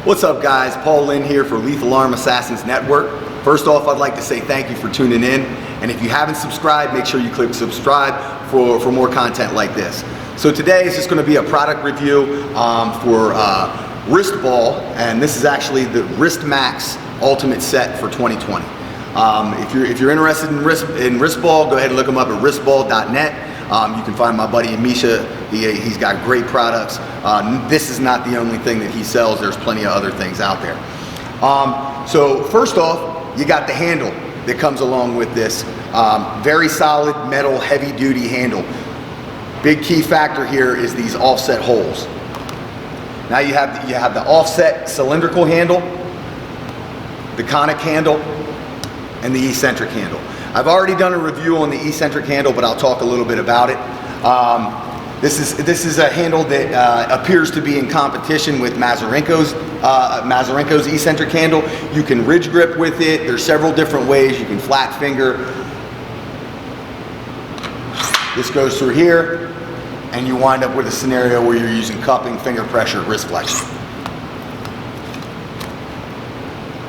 What's up guys, Paul Linn here for Lethal Arm Assassins Network. First off, I'd like to say thank you for tuning in, and if you haven't subscribed, make sure you click subscribe for more content like this. So today is just going to be a product review for wrist ball, and this is actually the WristMax Ultimate Set for 2020. If you're interested in wrist ball, go ahead and look them up at wristball.net. You can find my buddy Misha. He's got great products. This is not the only thing that he sells. There's plenty of other things out there. So first off, you got the handle that comes along with this. Very solid metal, heavy duty handle. Big key factor here is these offset holes. Now you have the offset cylindrical handle, the Conic handle, and the Eccentric handle. I've already done a review on the Eccentric handle, but I'll talk a little bit about it. This is a handle that appears to be in competition with Mazarenko's Eccentric handle. You can ridge grip with it. There's several different ways. You can flat finger. This goes through here, and you wind up with a scenario where you're using cupping, finger pressure, wrist flexion.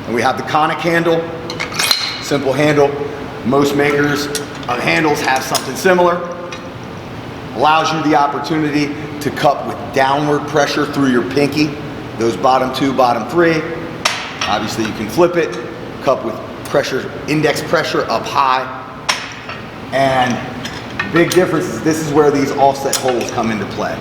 And we have the Conic handle, simple handle. Most makers of handles have something similar. Allows you the opportunity to cup with downward pressure through your pinky, those bottom two, bottom three. Obviously you can flip it, cup with pressure, index pressure up high. And big difference is this is where these offset holes come into play.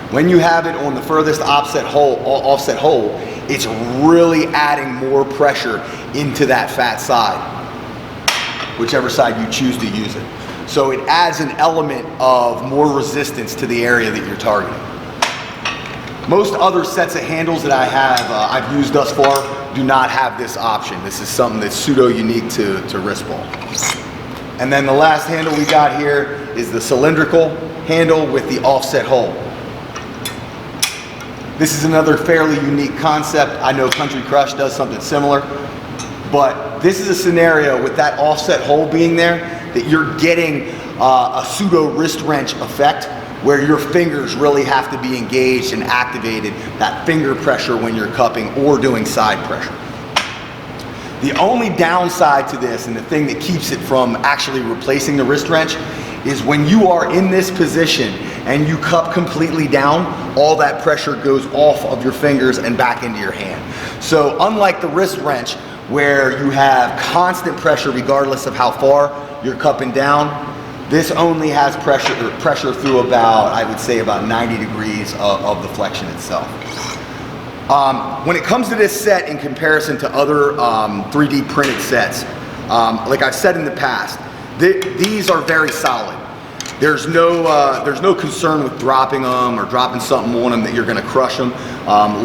When you have it on the furthest offset hole, it's really adding more pressure into that fat side, whichever side you choose to use it. So it adds an element of more resistance to the area that you're targeting. Most other sets of handles that I have, I've used thus far, do not have this option. This is something that's pseudo unique to wrist ball. And then the last handle we got here is the cylindrical handle with the offset hole. This is another fairly unique concept. I know Country Crush does something similar, but this is a scenario with that offset hole being there that you're getting a pseudo wrist wrench effect where your fingers really have to be engaged and activated, that finger pressure when you're cupping or doing side pressure. The only downside to this, and the thing that keeps it from actually replacing the wrist wrench, is when you are in this position and you cup completely down, all that pressure goes off of your fingers and back into your hand. So unlike the wrist wrench, where you have constant pressure regardless of how far you're cupping down, this only has pressure through about, I would say, about 90 degrees of the flexion itself. When it comes to this set in comparison to other 3D printed sets, like I've said in the past, these are very solid. There's no concern with dropping them or dropping something on them that you're going to crush them,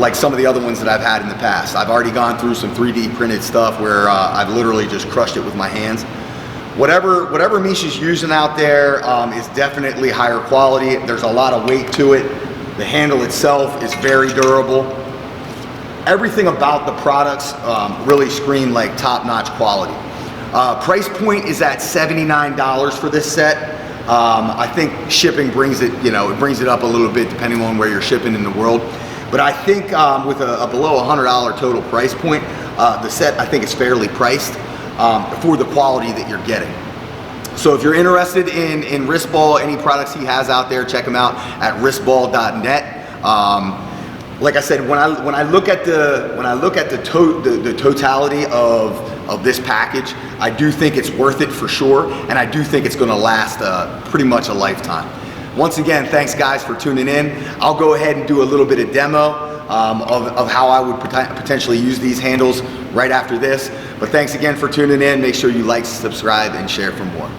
like some of the other ones that I've had in the past. I've already gone through some 3D printed stuff where I've literally just crushed it with my hands. Whatever Misha's using out there is definitely higher quality. There's a lot of weight to it. The handle itself is very durable. Everything about the products really scream like top-notch quality. Price point is at $79 for this set. I think shipping brings it, it brings it up a little bit depending on where you're shipping in the world. But I think with a below $100 total price point, the set I think is fairly priced for the quality that you're getting. So if you're interested in wrist ball, any products he has out there, check them out at wristball.net. Like I said, when I look at the totality of this package, I do think it's worth it for sure, and I do think it's going to last pretty much a lifetime. Once again, thanks guys for tuning in. I'll go ahead and do a little bit of demo of how I would potentially use these handles right after this. But thanks again for tuning in. Make sure you like, subscribe, and share for more.